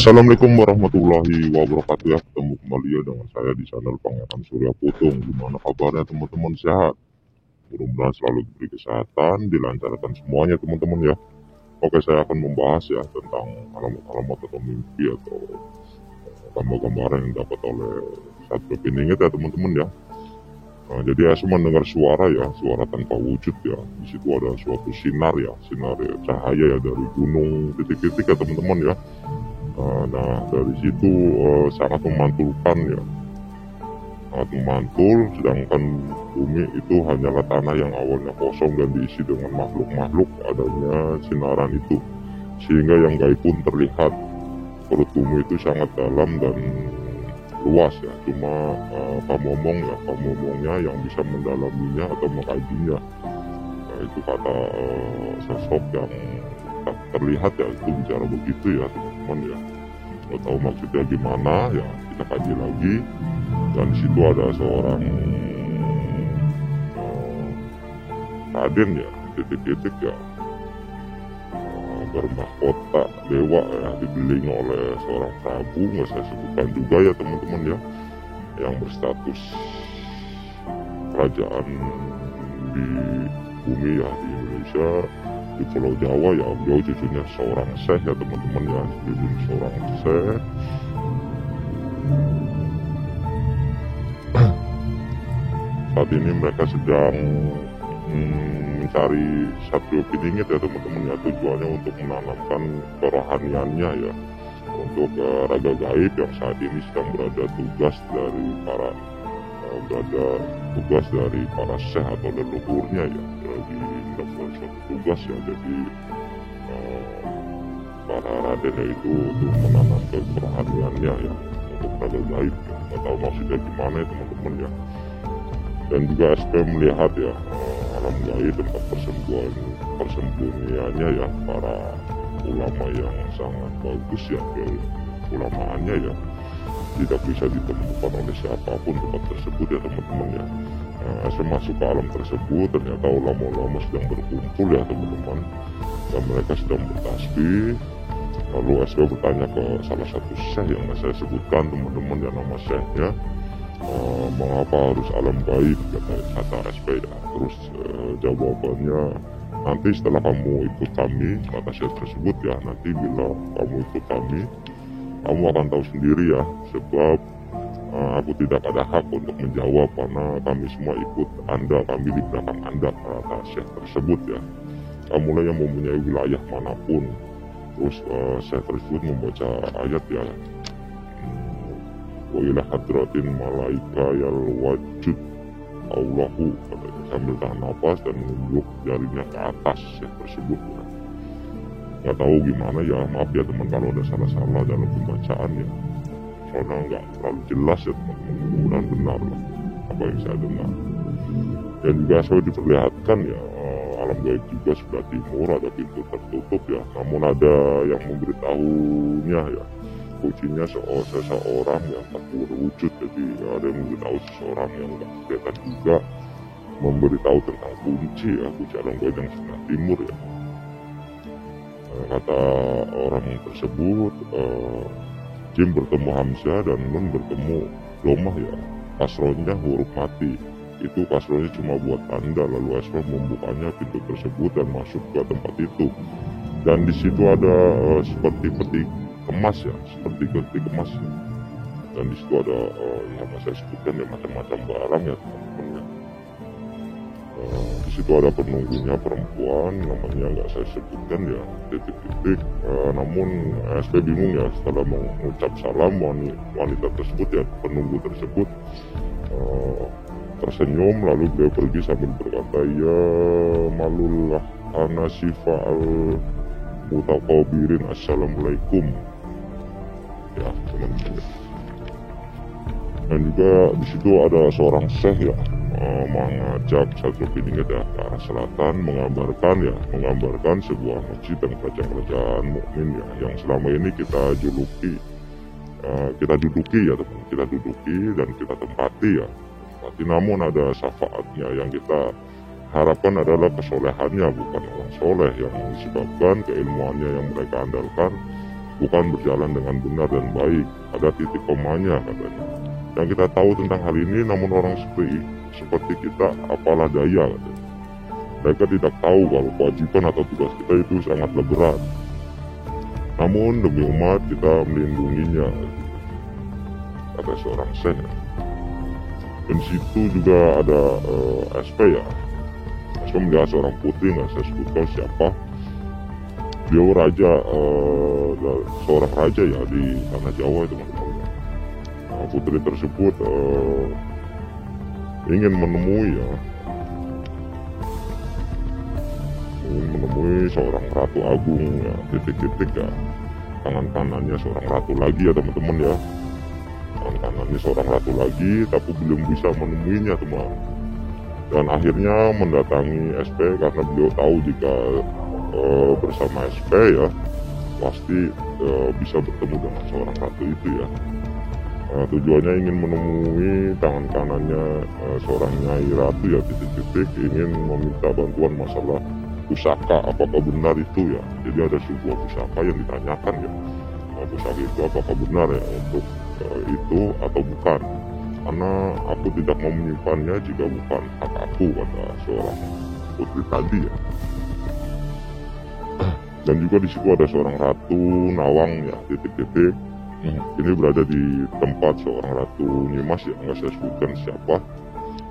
Assalamualaikum warahmatullahi wabarakatuh ya. Ketemu kembali ya dengan saya di channel Pangeran Surya Putung. Gimana kabarnya teman-teman, sehat? Mudah-mudahan selalu diberi kesehatan, dilancarkan semuanya teman-teman ya. Oke, saya akan membahas ya tentang alamat-alamat atau mimpi atau gambar-gambaran yang dapat oleh Satrio Piningit ya teman-teman ya. Nah, jadi saya mendengar suara ya, suara tanpa wujud ya. Di situ ada suatu sinar ya, sinar ya, cahaya ya dari gunung titik-titik ya teman-teman ya. Nah, dari situ sangat memantulkan ya, sangat memantul, sedangkan bumi itu hanyalah tanah yang awalnya kosong dan diisi dengan makhluk-makhluk adanya sinaran itu, sehingga yang gaib pun terlihat. Perut bumi itu sangat dalam dan luas ya, cuma pamomongnya yang bisa mendalaminya atau mengkajinya. Nah, itu kata sosok yang tak terlihat ya, itu bicara begitu ya teman-teman ya. Kalau tahu maksudnya gimana ya kita kaji lagi. Dan di situ ada seorang raden ya, titik-titik ya, bermahkota dewa ya, dibelinya oleh seorang prabu, nggak saya sebutkan juga ya teman-teman ya, yang berstatus kerajaan di bumi ya, di Indonesia, di Pulau Jawa ya. Beliau cucunya seorang syekh ya teman-teman ya, cucunya seorang syekh. Saat ini mereka sedang mencari Satrio Piningit ya teman-teman ya, tujuannya untuk menanamkan kerohaniannya ya, untuk raga gaib yang saat ini sedang berada tugas dari para syekh atau leluhurnya ya, lagi melakukan suatu tugas ya. Jadi para radennya itu untuk menanamkan kerohaniannya ya, untuk raga gaib ya. Nggak tahu maksudnya gimana ya teman-teman ya. Dan juga SP melihat ya alam gaib, tempat persembunyiannya ya para ulama yang sangat bagus ya, ulamaannya ya, tidak bisa ditemukan oleh siapapun tempat tersebut ya teman-teman ya. Saya masuk ke alam tersebut, ternyata ulama-ulama sedang berkumpul ya teman-teman, dan mereka sedang bertasbih. Lalu SP bertanya ke salah satu syekh yang saya sebutkan teman-teman ya, nama syekhnya, mengapa harus alam gaib, kata SP ya. Terus jawabannya, nanti setelah kamu ikut kami, kata syekh tersebut ya, nanti bila kamu ikut kami, kamu akan tahu sendiri ya, sebab aku tidak ada hak untuk menjawab karena kami semua ikut Anda, kami di belakang Anda, kata syekh tersebut ya. Kamulah yang mempunyai wilayah manapun. Terus syekh tersebut membaca ayat ya, wa ila hadratin malaika yal wajud Allahu, sambil tahan nafas dan menunjuk jarinya ke atas syekh tersebut ya. Nggak tahu gimana ya, maaf ya teman kalau ada salah-salah dalam pembacaan ya, soalnya nggak terlalu jelas ya teman-teman. Mudah-mudahan benar lah apa yang saya dengar. Dan juga saya diperlihatkan ya, alam gaib juga sebelah timur ada pintu tertutup ya, namun ada yang memberitahunya ya, kuncinya seseorang yang tak berwujud. Jadi ada yang memberitahu seseorang yang nggak kelihatan juga, memberitahu tentang kunci ya, kunci alam gaib yang sebelah timur ya. Kata orang tersebut, Jim bertemu Hamzah dan Nun bertemu Domah ya, kasronya huruf mati. Itu kasronya cuma buat tanda. Lalu Asma membukanya pintu tersebut dan masuk ke tempat itu. Dan di situ ada seperti peti kemas ya, seperti peti kemas ya. Dan di situ ada yang saya sebutkan ya, macam-macam barang ya teman-teman ya. Di situ ada penunggunya perempuan, namanya nggak saya sebutkan ya, titik-titik. Namun SP bingung ya, setelah mengucap salam wanita tersebut ya, penunggu tersebut tersenyum, lalu beliau pergi sambil berkata, ya malullah ana sifa al mutaqabirin, assalamualaikum ya teman-teman. Dan juga di situ ada seorang syekh ya, mengajak Satrio Piningit ya ke arah selatan, menggambarkan sebuah masjid dan kerajaan mukmin ya, yang selama ini kita duduki ya teman, kita duduki dan kita tempati ya. Namun ada syafaatnya yang kita harapkan adalah kesolehannya, bukan orang soleh, yang disebabkan keilmuannya yang mereka andalkan bukan berjalan dengan benar dan baik. Ada titik komanya katanya. Yang kita tahu tentang hal ini, namun orang seperti kita apalah daya katanya. Mereka tidak tahu kalau kewajiban atau tugas kita itu sangatlah berat. Namun demi umat kita melindunginya, kata seorang sen. Dan situ juga ada SP ya. SP melihat seorang putri, nggak saya sebutkan siapa. Beliau raja, seorang raja ya di tanah Jawa itu teman-teman. Nah, putri tersebut ingin menemui seorang ratu agung ya, titik-titik ya. Tangan kanannya seorang ratu lagi ya teman-teman ya. Tangan kanannya seorang ratu lagi, tapi belum bisa menemuinya teman. Dan akhirnya mendatangi SP karena beliau tahu jika bersama SP ya pasti bisa bertemu dengan seorang ratu itu ya. Tujuannya ingin menemui tangan kanannya seorang nyai ratu ya, titik-titik, ingin meminta bantuan masalah pusaka, apakah benar itu ya. Jadi ada sebuah pusaka yang ditanyakan ya, pusaka itu apakah benar ya untuk itu atau bukan, karena aku tidak mau menyimpannya jika bukan hak aku, kata seorang putri tadi ya. Dan juga di situ ada seorang ratu Nawang ya, titik-titik. Ini berada di tempat seorang ratu Nimas ya, nggak saya sebutkan siapa,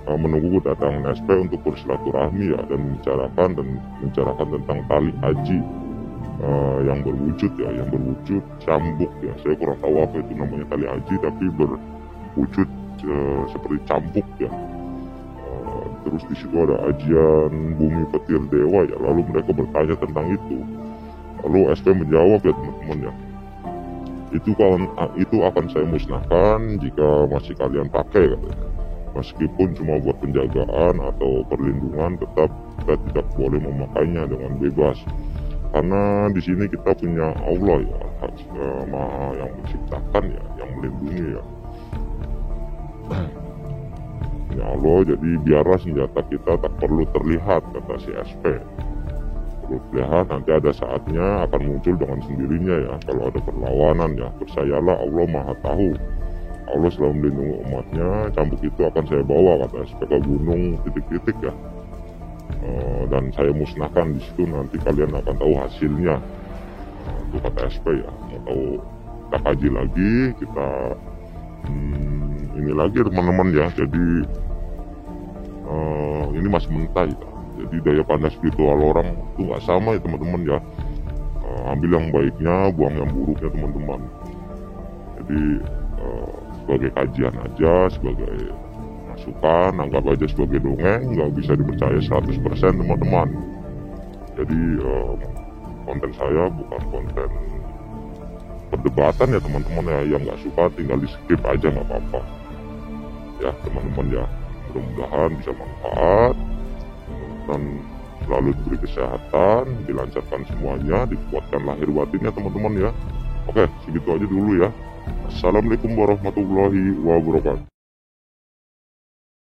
menunggu kedatangan SP untuk bersilaturahmi ya, dan membicarakan tentang tali haji yang berwujud ya, yang berwujud cambuk ya. Saya kurang tahu apa itu namanya tali haji, tapi berwujud seperti cambuk ya. Terus di situ ada ajian bumi petir dewa ya. Lalu mereka bertanya tentang itu. Lalu SP menjawab ya teman-teman ya, itu akan saya musnahkan jika masih kalian pakai katanya. Meskipun cuma buat penjagaan atau perlindungan, tetap kita tidak boleh memakainya dengan bebas. Karena di sini kita punya Allah ya, Maha yang menciptakan ya, yang melindungi ya. Ya Allah, jadi biarlah senjata kita tak perlu terlihat, kata si SP. Perlu terlihat, nanti ada saatnya akan muncul dengan sendirinya ya. Kalau ada perlawanan ya, percayalah Allah Maha tahu. Allah selalu melindungi umatnya. Cambuk itu akan saya bawa, kata SP, ke gunung titik-titik ya. Dan saya musnahkan di situ, nanti kalian akan tahu hasilnya. Itu kata SP ya. Mau tahu, kita kaji lagi, kita ini lagi teman-teman ya. Jadi ini masih mentah ya. Jadi daya pandang spiritual orang itu nggak sama ya teman-teman ya. Ambil yang baiknya, buang yang buruknya teman-teman. Jadi sebagai kajian aja, sebagai masukan, anggap aja sebagai dongeng, nggak bisa dipercaya 100% teman-teman. Jadi konten saya bukan konten perdebatan ya teman-teman ya. Yang nggak suka tinggal di skip aja, nggak apa-apa ya teman-teman ya. Mudah-mudahan bisa manfaat dan selalu diberi kesehatan, dilancarkan semuanya, dikuatkan lahir batinnya teman-teman ya. Oke, segitu aja dulu ya. Assalamualaikum warahmatullahi wabarakatuh.